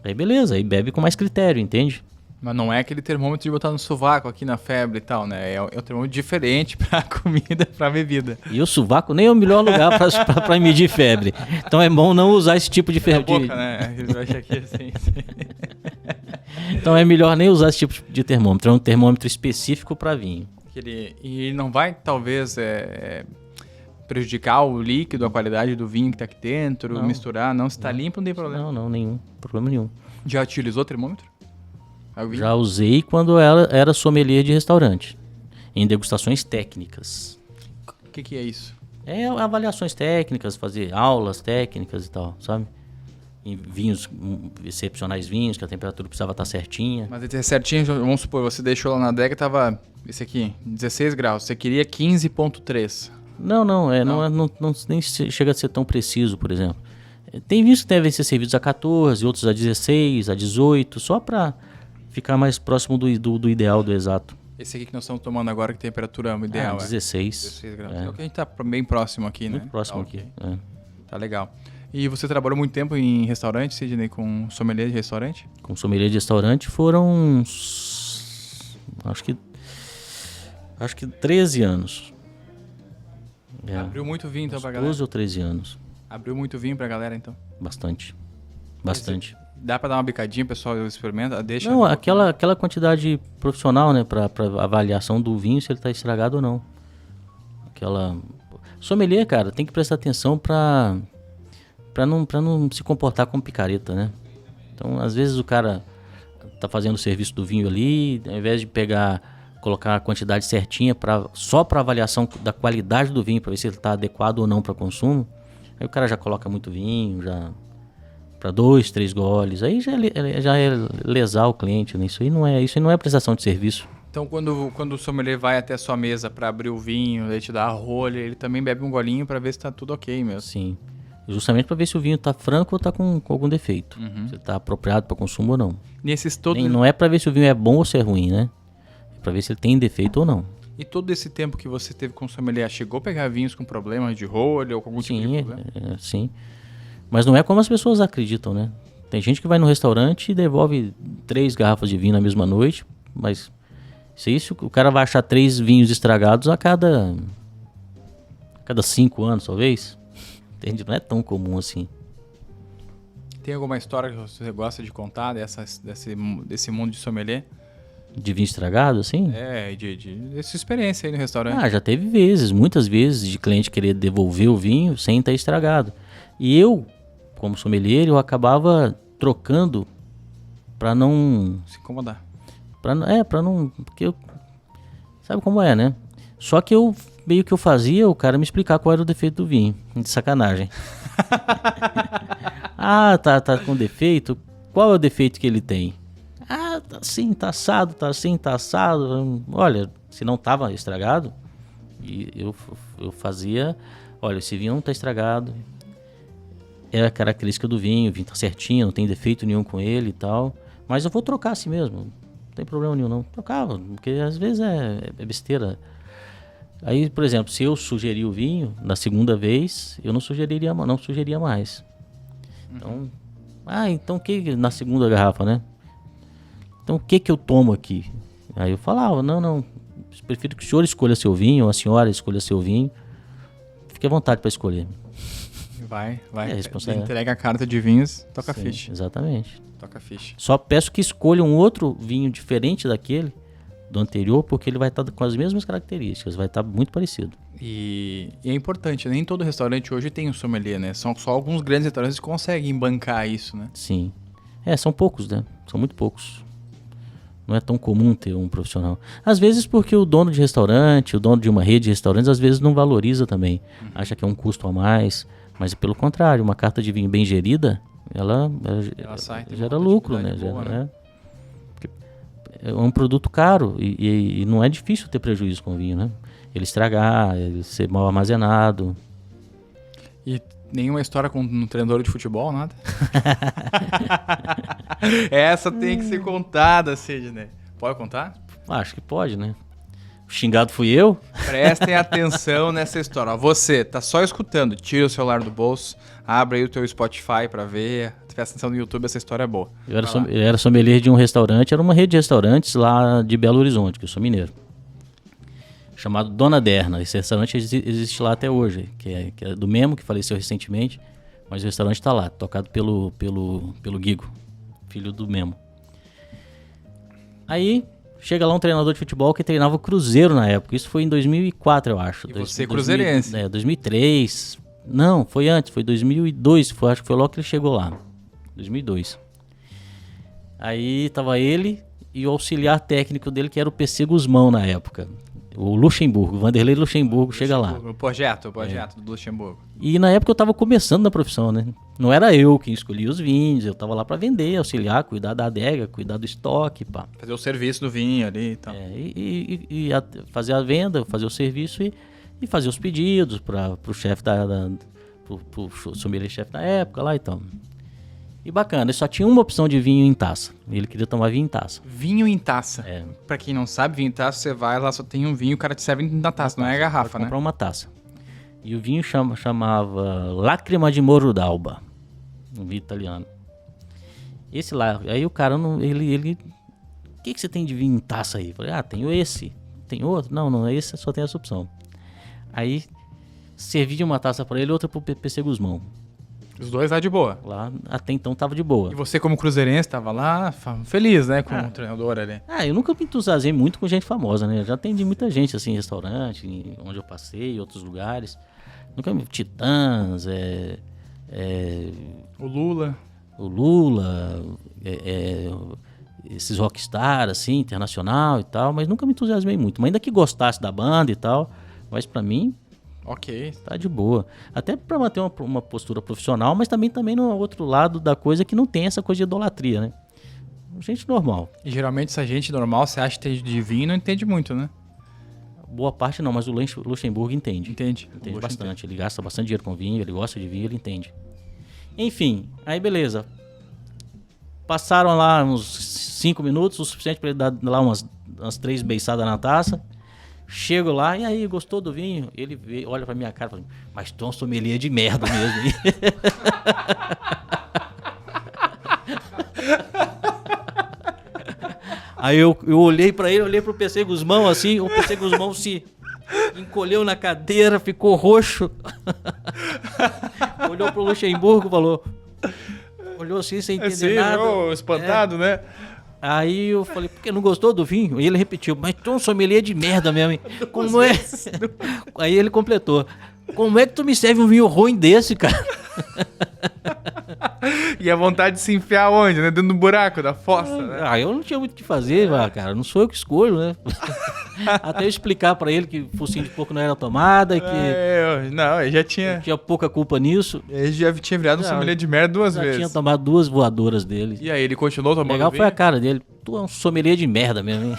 aí beleza, aí bebe com mais critério, entende? Mas não é aquele termômetro de botar no sovaco aqui na febre e tal, né? É um termômetro diferente pra comida, pra bebida. E o sovaco nem é o melhor lugar pra medir febre. Então é bom não usar esse tipo de Na febre. boca, né? Ele vai achar aqui assim. Então é melhor nem usar esse tipo de termômetro. É um termômetro específico para vinho. E ele não vai, talvez, prejudicar o líquido, a qualidade do vinho que tá aqui dentro, Não. misturar. Não, se tá limpo, não tem problema. Não, nenhum. Problema nenhum. Já utilizou termômetro? Já usei quando era sommelier de restaurante. Em degustações técnicas. O que é isso? É avaliações técnicas, fazer aulas técnicas e tal, sabe? Em vinhos, excepcionais vinhos, que a temperatura precisava estar certinha. Mas ele é certinho, vamos supor, você deixou lá na adega, tava, esse aqui, 16 graus. Você queria 15,3. Não, nem chega a ser tão preciso, por exemplo. Tem vinhos que devem ser servidos a 14, outros a 16, a 18, só para ficar mais próximo do ideal, do exato. Esse aqui que nós estamos tomando agora, que temperatura ideal 16. 16 graus. É. É o que a gente tá bem próximo aqui, né? Muito próximo Tá, aqui. ok. Tá legal. E você trabalhou muito tempo em restaurante, Sidney, com sommelier de restaurante? Com sommelier de restaurante foram uns... Acho que 13 anos. Abriu muito vinho então pra 12 galera? ou 13 anos. Abriu muito vinho pra galera então? Bastante. Dá pra dar uma bicadinha, pessoal experimenta? Deixa. Não, aquela quantidade profissional, né, pra avaliação do vinho, se ele tá estragado ou não. Sommelier, cara, tem que prestar atenção pra não se comportar como picareta, né? Então, às vezes o cara tá fazendo o serviço do vinho ali, ao invés de colocar a quantidade certinha só para avaliação da qualidade do vinho, para ver se ele está adequado ou não para consumo, aí o cara já coloca muito vinho, já para 2, 3 goles, aí já é lesar o cliente, né? Isso aí não é prestação de serviço. Então, quando o sommelier vai até a sua mesa para abrir o vinho, ele te dá a rolha, ele também bebe um golinho para ver se tá tudo ok mesmo. Sim. Justamente para ver se o vinho tá franco ou tá com algum defeito. Se ele tá apropriado para consumo ou não. Nesses todos... Não é para ver se o vinho é bom ou se é ruim, né? É para ver se ele tem defeito ou não. E todo esse tempo que você teve com o sommelier, chegou a pegar vinhos com problemas de rolha ou com algum tipo de problema? Sim. Mas não é como as pessoas acreditam, né? Tem gente que vai no restaurante e devolve 3 garrafas de vinho na mesma noite, mas se isso, o cara vai achar 3 vinhos estragados a cada 5 anos, talvez. Entende? Não é tão comum assim. Tem alguma história que você gosta de contar desse mundo de sommelier? De vinho estragado, assim? Dessa experiência aí no restaurante. Já teve muitas vezes, de cliente querer devolver o vinho sem estar estragado. E eu, como sommelier, eu acabava trocando pra não... Se incomodar. Pra não... Porque sabe como é, né? Só que meio que eu fazia o cara me explicar qual era o defeito do vinho. De sacanagem. Tá com defeito? Qual é o defeito que ele tem? Tá assim, tá assado, tá assim, tá assado. Olha, se não tava estragado, e eu fazia... Olha, esse vinho não tá estragado. É a característica do vinho, o vinho tá certinho, não tem defeito nenhum com ele e tal. Mas eu vou trocar assim mesmo, não tem problema nenhum não. Trocava, porque às vezes é besteira. Aí, por exemplo, se eu sugerir o vinho, na segunda vez, eu não sugeria mais. Então, então que na segunda garrafa, né? Então o que eu tomo aqui? Aí eu falava, não, prefiro que o senhor escolha seu vinho, ou a senhora escolha seu vinho. Fique à vontade para escolher. Vai. Responsável. Entrega a carta de vinhos, toca a Sim, ficha. Exatamente. Toca a ficha. Só peço que escolha um outro vinho diferente daquele, do anterior, porque ele vai estar com as mesmas características, vai estar muito parecido. E é importante, nem todo restaurante hoje tem um sommelier, né? São só alguns grandes restaurantes que conseguem bancar isso, né? Sim. São poucos, né? São muito poucos. Não é tão comum ter um profissional. Às vezes porque o dono de restaurante, o dono de uma rede de restaurantes, às vezes não valoriza também. Acha que é um custo a mais. Mas pelo contrário, uma carta de vinho bem gerida, ela gera lucro, né? É um produto caro e não é difícil ter prejuízo com vinho, né? ele estragar, ele ser mal armazenado. E nenhuma história com um treinador de futebol, nada? Essa tem que ser contada, Sidney. Pode contar? Acho que pode, né? O xingado fui eu. Prestem atenção nessa história. Ó, você tá só escutando, tira o celular do bolso, abre aí o teu Spotify pra ver, presta atenção no YouTube, essa história é boa. Eu era sommelier de um restaurante, era uma rede de restaurantes lá de Belo Horizonte, que eu sou mineiro. Chamado Dona Derna. Esse restaurante existe lá até hoje, que é do Memo, que faleceu recentemente, mas o restaurante tá lá, tocado pelo Guigo, filho do Memo. Aí chega lá um treinador de futebol que treinava o Cruzeiro na época. Isso foi em 2004, eu acho. E você cruzeirense. 2003. Não, foi antes, foi 2002. Acho que foi logo que ele chegou lá. 2002. Aí tava ele e o auxiliar técnico dele, que era o PC Guzmão na época. O Luxemburgo, o Vanderlei Luxemburgo, chega lá. O projeto do Luxemburgo. E na época eu tava começando na profissão, né? Não era eu quem escolhia os vinhos, eu tava lá pra vender, auxiliar, cuidar da adega, cuidar do estoque, pá. Fazer o serviço do vinho ali e tal. Fazer a venda, fazer o serviço e fazer os pedidos pro chefe pro sommelier-chefe da época lá e tal. E bacana, ele só tinha uma opção de vinho em taça. Ele queria tomar vinho em taça. Vinho em taça. É. Pra quem não sabe, vinho em taça, você vai lá, só tem um vinho, o cara te serve na taça, não é a garrafa, Pode né? comprar uma taça. E o vinho chamava Lacrima de Moro d'Alba. Um vinho italiano. Esse lá, aí o cara, ele o que você tem de vinho em taça aí? Eu falei, tenho esse. Tem outro? Não, esse só tem essa opção. Aí, servi uma taça pra ele e outra pro PC Guzmão. Os dois lá de boa. Lá, até então, tava de boa. E você, como cruzeirense, tava lá feliz, né, com o treinador ali. Eu nunca me entusiasmei muito com gente famosa, né? Eu já atendi muita gente, assim, em restaurante, onde eu passei, em outros lugares. Nunca me... Titãs, O Lula, esses rockstar, assim, internacional e tal, mas nunca me entusiasmei muito. Mas ainda que gostasse da banda e tal, mas pra mim... ok. Tá de boa. Até pra manter uma postura profissional, mas também no outro lado da coisa que não tem essa coisa de idolatria, né? Gente normal. E geralmente essa gente normal, você acha que tem de vinho, não entende muito, né? Boa parte não, mas o Luxemburgo entende. Entende Bastante. Ele gasta bastante dinheiro com vinho, ele gosta de vinho, ele entende. Enfim, aí beleza. Passaram lá uns 5 minutos, o suficiente pra ele dar lá umas 3 beiçadas na taça. Chego lá, e aí, gostou do vinho? Ele olha pra minha cara e fala, mas tu é um sommelier de merda mesmo, hein? Aí eu olhei pra ele, olhei pro PC Guzmão assim, o PC Guzmão se encolheu na cadeira, ficou roxo. Olhou pro Luxemburgo, falou... Olhou assim, sem entender nada. Espantado, né? Aí eu falei, por que não gostou do vinho? E ele repetiu, mas tu é um sommelier de merda mesmo, hein? Como é? Aí ele completou, como é que tu me serve um vinho ruim desse, cara? E a vontade de se enfiar onde, né? Dentro do buraco da fossa, né? Eu não tinha muito o que fazer, cara. Não sou eu que escolho, né? Até eu explicar pra ele que focinho de porco não era tomada, que ele já tinha... tinha pouca culpa nisso. Ele já tinha virado um sommelier de merda 2 vezes. Já tinha tomado 2 voadoras dele. E aí, ele continuou tomando Legal vinho? foi a cara dele. Tu é um sommelier de merda mesmo, hein?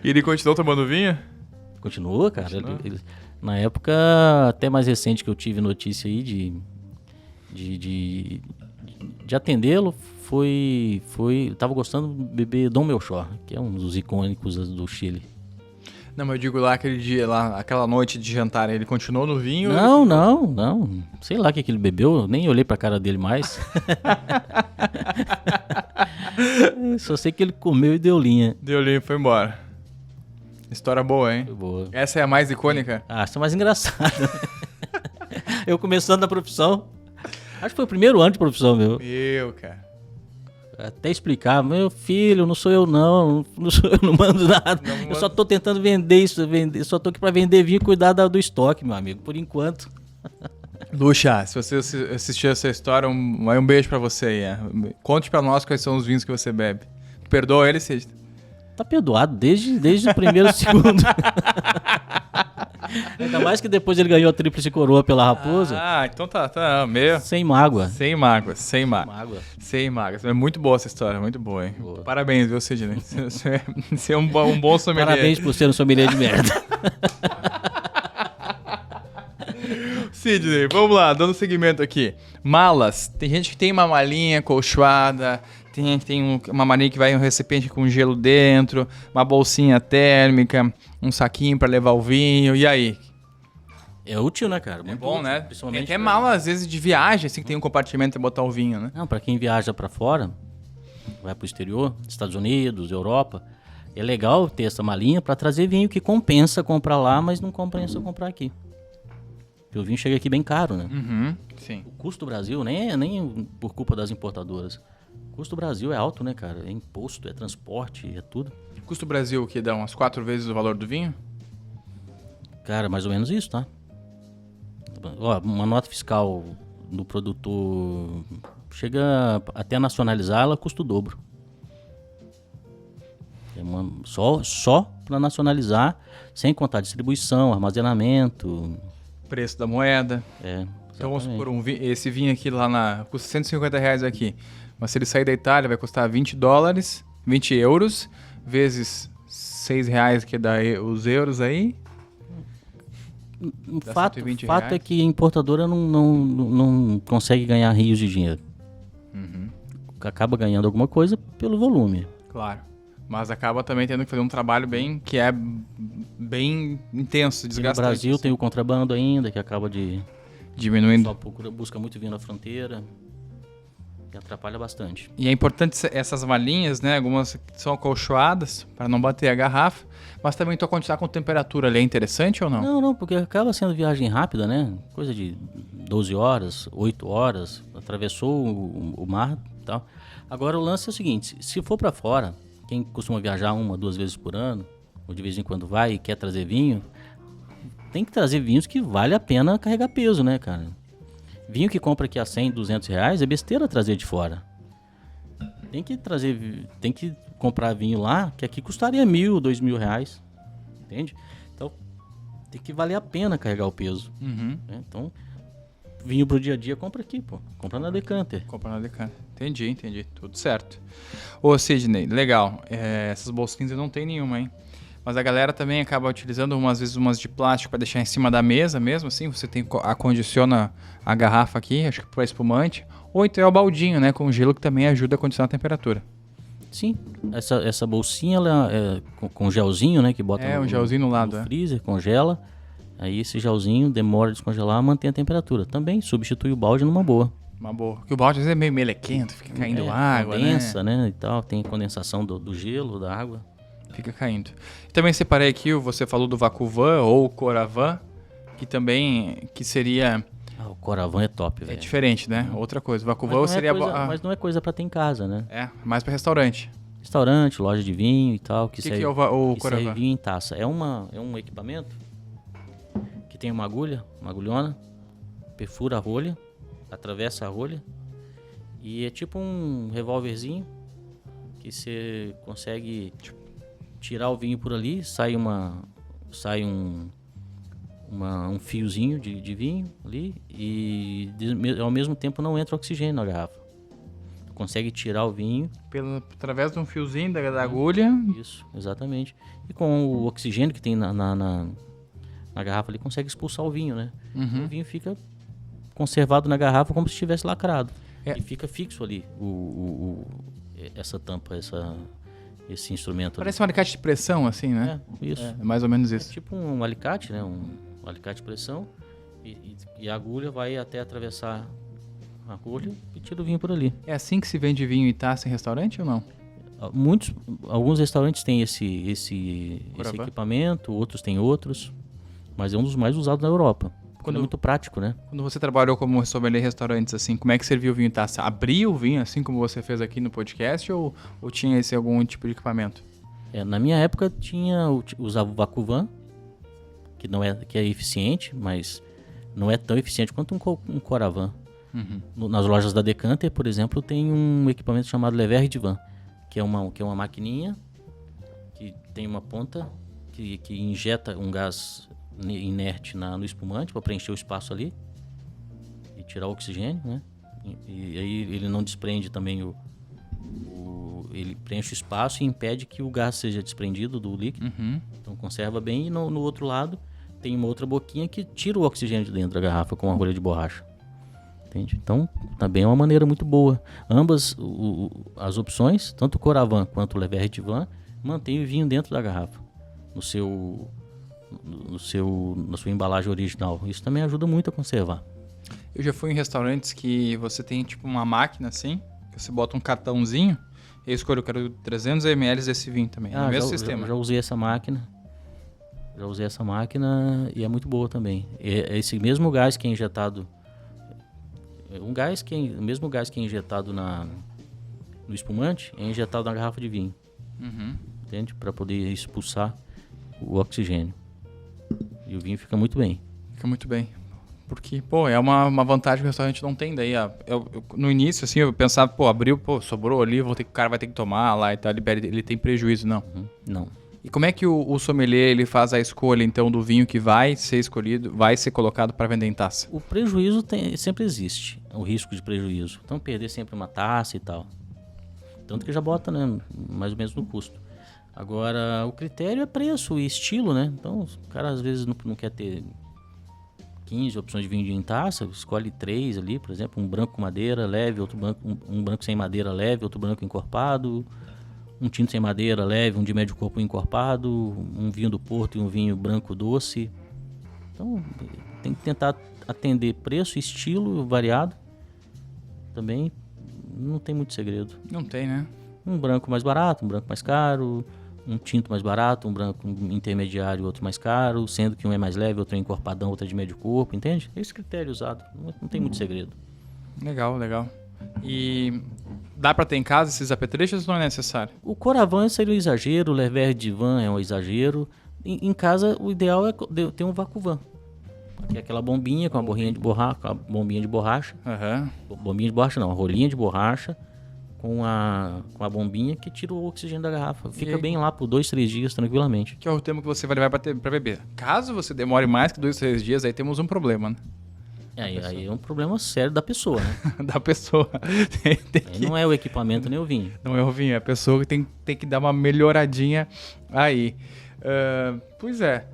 E ele continuou tomando vinho? Continua, cara. Ele, na época, até mais recente que eu tive notícia aí de atendê-lo, eu tava gostando de beber Dom Melchor, que é um dos icônicos do Chile. Não, mas eu digo lá aquele dia, lá, aquela noite de jantar, ele continuou no vinho? Não. Sei lá o que ele bebeu, eu nem olhei pra cara dele mais. Só sei que ele comeu e deu linha. Deu linha e foi embora. História boa, hein? Foi boa. Essa é a mais icônica? Essa é mais engraçada. Eu começando na profissão, acho que foi o primeiro ano de profissão meu. Cara. Até explicar, meu filho, não sou eu não mando nada. Eu só tô tentando vender isso, só tô aqui pra vender vinho e cuidar do estoque, meu amigo, por enquanto. Luxa, se você assistiu essa história, um beijo pra você aí. Conte pra nós quais são os vinhos que você bebe. Perdoa ele, Cid. Tá perdoado desde o primeiro segundo. Ainda mais que depois ele ganhou a tríplice coroa pela Raposa. Então tá, meio... Sem mágoa. Sem mágoas. É muito boa essa história, muito boa, hein? Boa. Parabéns, viu, Sidney? Você é um bom sommelier. Parabéns por ser um sommelier de merda. Sidney, vamos lá, dando seguimento aqui. Malas. Tem gente que tem uma malinha colchoada, tem gente que tem uma malinha que vai em um recipiente com gelo dentro, uma bolsinha térmica, um saquinho pra levar o vinho, e aí? É útil, né, cara? É Muito bom, útil, né? Principalmente Tem até pra- mala, às vezes, de viagem, assim, que tem um compartimento pra botar o vinho, né? Não, pra quem viaja pra fora, vai pro exterior, Estados Unidos, Europa, é legal ter essa malinha pra trazer vinho que compensa comprar lá, mas não compensa comprar aqui. Porque o vinho chega aqui bem caro, né? Sim. O custo do Brasil nem por culpa das importadoras. O custo do Brasil é alto, né, cara? É imposto, é transporte, é tudo. Custo Brasil, que dá umas 4 vezes o valor do vinho? Cara, mais ou menos isso, tá? Ó, uma nota fiscal do produtor chega até nacionalizar, ela custa o dobro. Só para nacionalizar, sem contar distribuição, armazenamento. Preço da moeda. Então vamos supor, esse vinho aqui custa R$150 aqui. Mas se ele sair da Itália, vai custar $20, 20 euros, vezes R$6, que dá os euros aí. O Dá fato, 120 fato reais. é que a importadora não consegue ganhar rios de dinheiro. Acaba ganhando alguma coisa pelo volume. Claro. Mas acaba também tendo que fazer um trabalho que é bem intenso, E no desgastante. Brasil tem o contrabando ainda, que acaba de... Diminuindo. Só busca muito vinho na fronteira, que atrapalha bastante. E é importante essas malinhas, né? Algumas são acolchoadas para não bater a garrafa, mas também tu continuar com temperatura ali. É interessante ou não? Não, porque acaba sendo viagem rápida, né? Coisa de 12 horas, 8 horas, atravessou o mar e tal. Agora o lance é o seguinte, se for pra fora, quem costuma viajar 1, 2 vezes por ano, ou de vez em quando vai e quer trazer vinho, tem que trazer vinhos que vale a pena carregar peso, né, cara? Vinho que compra aqui a 100, 200 reais é besteira trazer de fora. Tem que comprar vinho lá, que aqui custaria 1.000, 2.000 reais. Entende? Então, tem que valer a pena carregar o peso. Né? Então, vinho pro dia a dia, compra aqui, pô. Compra na Decanter. Comprar na Decanter. Entendi. Tudo certo. Ô, Sidney, legal. Essas bolsinhas eu não tenho nenhuma, hein? Mas a galera também acaba utilizando às vezes umas de plástico para deixar em cima da mesa mesmo, assim. Você acondiciona a garrafa aqui, acho que para espumante. Ou então é o baldinho, né? Com gelo, que também ajuda a condicionar a temperatura. Sim, essa bolsinha ela é com gelzinho, né? Que bota um gelzinho no lado, freezer, congela. Aí esse gelzinho demora a descongelar, mantém a temperatura. Também substitui o balde numa boa. Uma boa. Porque o balde às vezes é meio melequento, fica caindo água, condensa, né? E tal, tem condensação do gelo, da água. Fica caindo. Também separei aqui, você falou do Vacuvan ou Coravan, que seria... O Coravan é top, velho. É diferente, né? Outra coisa. O Vacuvan seria... Mas não é coisa pra ter em casa, né? Mais pra restaurante. Restaurante, loja de vinho e tal. Que é o que Coravan? serve vinho em taça. É um equipamento que tem uma agulhona, perfura a rolha, atravessa a rolha e é tipo um revólverzinho que você consegue tirar o vinho por ali, sai um fiozinho de vinho ali e ao mesmo tempo não entra oxigênio na garrafa. Tu consegue tirar o vinho através de um fiozinho da agulha. Isso, exatamente. E com o oxigênio que tem na garrafa ali, consegue expulsar o vinho, né? O vinho fica conservado na garrafa como se estivesse lacrado. E fica fixo ali essa tampa, esse instrumento. Parece um alicate de pressão, assim, né? Isso. É mais ou menos isso. É tipo um alicate, né? Um alicate de pressão. E a agulha vai até atravessar a agulha e tira o vinho por ali. É assim que se vende vinho e taça em restaurante ou não? Alguns restaurantes têm esse equipamento, outros têm outros. Mas é um dos mais usados na Europa. É muito prático, né? Quando você trabalhou como sommelier em restaurantes, assim, como é que servia o vinho em taça? Abria o vinho, assim como você fez aqui no podcast, ou tinha algum tipo de equipamento? Na minha época usava o Vacuvan, que é eficiente, mas não é tão eficiente quanto um Coravan. Nas lojas da Decanter, por exemplo, tem um equipamento chamado Lever Divan, que é uma maquininha que tem uma ponta que injeta um gás inerte no espumante para preencher o espaço ali e tirar o oxigênio, né? E aí ele não desprende também ele preenche o espaço e impede que o gás seja desprendido do líquido. Então conserva bem. E no outro lado tem uma outra boquinha que tira o oxigênio de dentro da garrafa com uma rolha de borracha. Entende? Então também é uma maneira muito boa. Ambas as opções, tanto o Coravin quanto o Le Verre Vin, mantém o vinho dentro da garrafa, na sua embalagem original. Isso também ajuda muito a conservar. Eu já fui em restaurantes que você tem tipo uma máquina assim, que você bota um cartãozinho e eu escolho, eu quero 300 ml desse vinho também, no mesmo sistema. Já usei essa máquina. E é muito boa também. Esse mesmo gás que é injetado, o mesmo gás que é injetado no espumante é injetado na garrafa de vinho. Entende? Para poder expulsar o oxigênio. E o vinho fica muito bem. Fica muito bem. Porque, pô, é uma vantagem que o restaurante não tem daí. No início, assim, eu pensava, pô, abriu, pô, sobrou ali, o cara vai ter que tomar lá e tal, ele tem prejuízo, não. Não. E como é que o sommelier, ele faz a escolha, então, do vinho que vai ser escolhido, vai ser colocado para vender em taça? O prejuízo sempre existe, o risco de prejuízo. Então, perder sempre uma taça e tal. Tanto que já bota, né, mais ou menos no custo. Agora, o critério é preço e estilo, né? Então, o cara às vezes não quer ter 15 opções de vinho em taça, escolhe 3 ali, por exemplo, um branco com madeira leve, outro branco, um branco sem madeira leve, outro branco encorpado, um tinto sem madeira leve, um de médio corpo encorpado, um vinho do Porto e um vinho branco doce. Então, tem que tentar atender preço e estilo variado. Também não tem muito segredo. Não tem, né? Um branco mais barato, um branco mais caro, um tinto mais barato, um branco intermediário, outro mais caro, sendo que um é mais leve, outro é encorpadão, outro é de médio corpo, entende? É esse critério usado, não tem muito segredo. Legal. E dá pra ter em casa esses apetrechos ou não é necessário? O Coravin seria um exagero, o Le Verre Vin é um exagero. Em casa, o ideal é ter um Vacuvan. Que é aquela bombinha com a bombinha de borracha, bombinha de borracha não, a rolinha de borracha com a bombinha que tira o oxigênio da garrafa. Fica bem lá por 2, 3 dias tranquilamente. Que é o tempo que você vai levar pra beber. Caso você demore mais que 2, 3 dias, aí temos um problema, né? Aí é um problema sério da pessoa, né? Da pessoa. Não é o equipamento nem o vinho. Não é o vinho, é a pessoa que tem que dar uma melhoradinha aí. Pois é.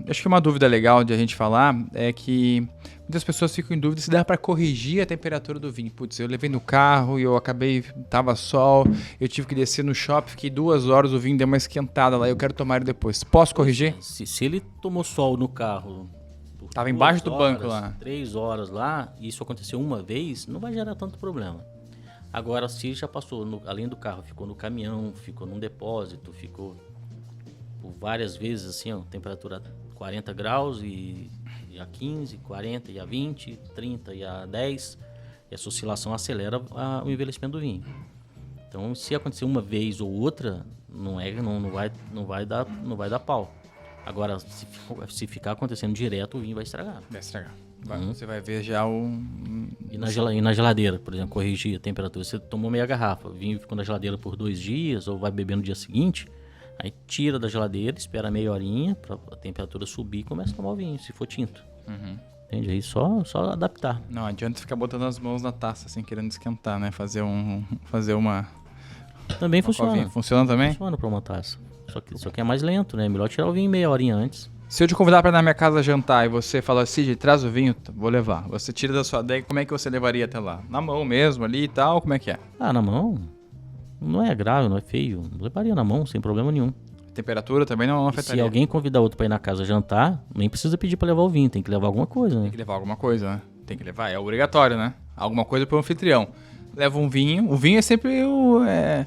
Acho que uma dúvida legal de a gente falar é que muitas pessoas ficam em dúvida se dá para corrigir a temperatura do vinho. Putz, eu levei no carro e eu tava sol, eu tive que descer no shopping, fiquei 2 horas, o vinho deu uma esquentada lá, eu quero tomar ele depois. Posso corrigir? Se ele tomou sol no carro, tava embaixo do banco lá, 3 horas lá, e isso aconteceu uma vez, não vai gerar tanto problema. Agora, se já passou, além do carro, ficou no caminhão, ficou num depósito, ficou por várias vezes assim, ó, temperatura 40 graus e a 15, 40 e a 20, 30 e a 10, e essa oscilação acelera o envelhecimento do vinho. Então, se acontecer uma vez ou outra, não vai dar pau. Agora, se ficar acontecendo direto, o vinho vai estragar. Vai estragar. Você vai ver já E na geladeira, por exemplo, corrigir a temperatura. Você tomou meia garrafa, o vinho ficou na geladeira por 2 dias, ou vai beber no dia seguinte, aí tira da geladeira, espera meia horinha para a temperatura subir e começa a tomar o vinho, se for tinto. Entende? Aí só adaptar. Não adianta ficar botando as mãos na taça, assim, querendo esquentar, né? Fazer uma... Também funciona. Covinha. Funciona também? Funciona para uma taça. Só que é mais lento, né? É melhor tirar o vinho meia horinha antes. Se eu te convidar para ir na minha casa jantar e você falar, Cid, traz o vinho, vou levar. Você tira da sua adega, como é que você levaria até lá? Na mão mesmo, ali e tal, como é que é? Na mão? Não é grave, não é feio. Levaria na mão, sem problema nenhum. Temperatura também não afetaria. Se alguém convidar outro para ir na casa jantar, nem precisa pedir para levar o vinho, tem que levar alguma coisa, né? Tem que levar alguma coisa, né? Tem que levar, é obrigatório, né? Alguma coisa para o anfitrião. Leva um vinho, o vinho é sempre é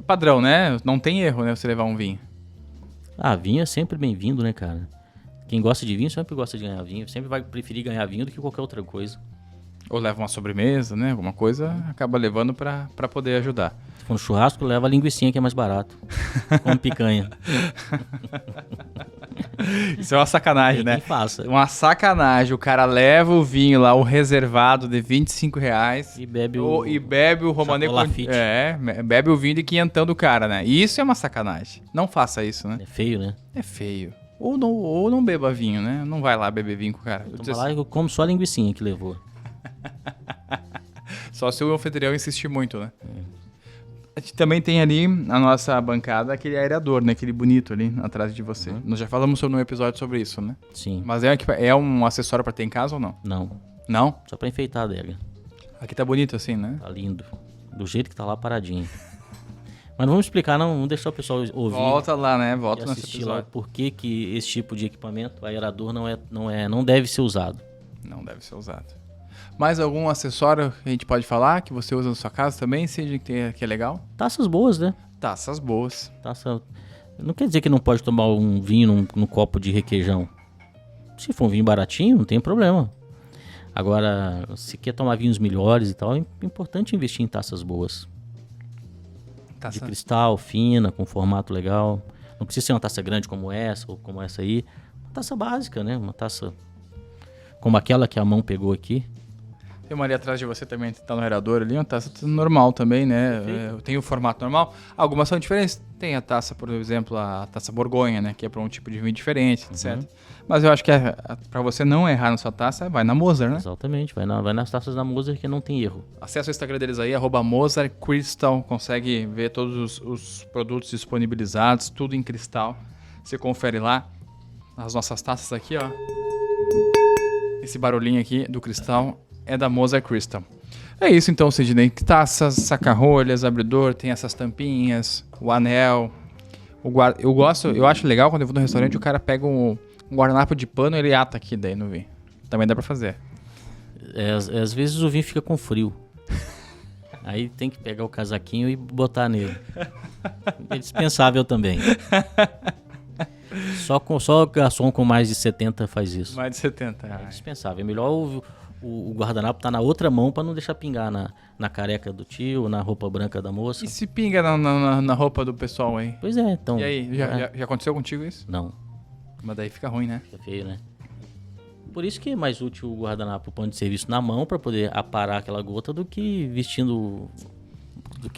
padrão, né? Não tem erro, né? Você levar um vinho. Vinho é sempre bem-vindo, né, cara? Quem gosta de vinho sempre gosta de ganhar vinho, sempre vai preferir ganhar vinho do que qualquer outra coisa. Ou leva uma sobremesa, né? Alguma coisa acaba levando para poder ajudar. Se for no churrasco, leva a linguicinha que é mais barato. Como picanha. Isso é uma sacanagem, né? Quem faça. Uma sacanagem. O cara leva o vinho lá, o reservado de R$25 e bebe o Romanée. Bebe o vinho de quinhentão do cara, né? E isso é uma sacanagem. Não faça isso, né? É feio, né? É feio. Ou não beba vinho, né? Não vai lá beber vinho com o cara. Então lá eu como só a linguicinha que levou. Só se o anfitrião insistir muito, né? A gente também tem ali a nossa bancada, aquele aerador, né? Aquele bonito ali atrás de você. Nós já falamos sobre um episódio sobre isso, né? Sim. Mas é um acessório pra ter em casa ou não? Não. Não? Só pra enfeitar a adega. Aqui tá bonito assim, né? Tá lindo. Do jeito que tá lá paradinho. Mas não vamos explicar, não. Vamos deixar o pessoal ouvir. Volta lá, né? E Volta nesse assistir lá o episódio. porquê que esse tipo de equipamento, aerador, não deve ser usado. Não deve ser usado. Mais algum acessório que a gente pode falar que você usa na sua casa também, seja que é legal? Taças boas, né? Taças boas. Taça... Não quer dizer que não pode tomar um vinho num copo de requeijão. Se for um vinho baratinho, não tem problema. Agora, se quer tomar vinhos melhores e tal, é importante investir em taças boas. De cristal, fina, com formato legal. Não precisa ser uma taça grande como essa ou como essa aí. Uma taça básica, né? Uma taça como aquela que a mão pegou aqui. Tem uma ali atrás de você também, tá no aerador ali, uma taça normal também, né? Tem o formato normal. Algumas são diferentes. Tem a taça, por exemplo, a taça Borgonha, né? Que é para um tipo de vinho diferente, etc. Mas eu acho que para você não errar na sua taça, vai na Moser, né? Exatamente, vai nas taças da Moser que não tem erro. Acesse o Instagram deles aí, @MoserCrystal. Consegue ver todos os produtos disponibilizados, tudo em cristal. Você confere lá. As nossas taças aqui, ó. Esse barulhinho aqui do cristal é da Moser Crystal. É isso então, Sidney. Taças, saca-rolhas, abridor, tem essas tampinhas, o anel. Eu acho legal quando eu vou no restaurante o cara pega um guardanapo de pano e ele ata aqui daí no vinho. Também dá pra fazer. Às vezes o vinho fica com frio. Aí tem que pegar o casaquinho e botar nele. É dispensável também. Só garçom com mais de 70 faz isso. Mais de 70. É dispensável. É melhor o guardanapo tá na outra mão pra não deixar pingar na careca do tio, na roupa branca da moça. E se pinga na roupa do pessoal aí? Pois é, então... E aí, já aconteceu contigo isso? Não. Mas daí fica ruim, né? Fica feio, né? Por isso que é mais útil o guardanapo, o pano de serviço na mão pra poder aparar aquela gota do que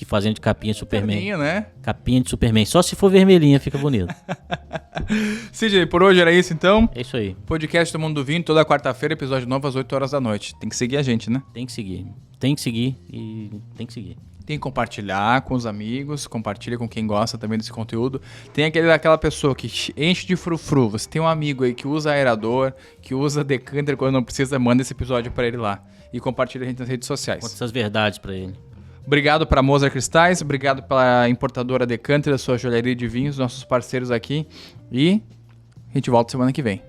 fazendo de capinha de Superman. Perninho, né? Capinha de Superman. Só se for vermelhinha fica bonito. Sidney, por hoje era isso então? É isso aí. Podcast do Mundo do Vinho, toda quarta-feira, episódio novo às 8 horas da noite. Tem que seguir a gente, né? Tem que seguir. Tem que seguir e tem que seguir. Tem que compartilhar com os amigos, compartilha com quem gosta também desse conteúdo. Tem aquela pessoa que enche de frufru. Você tem um amigo aí que usa aerador, que usa decanter quando não precisa, manda esse episódio pra ele lá. E compartilha a gente nas redes sociais. Conta essas verdades pra ele. Obrigado para Moser Cristais, obrigado pela importadora Decanter, a sua joalheria de vinhos, nossos parceiros aqui. E a gente volta semana que vem.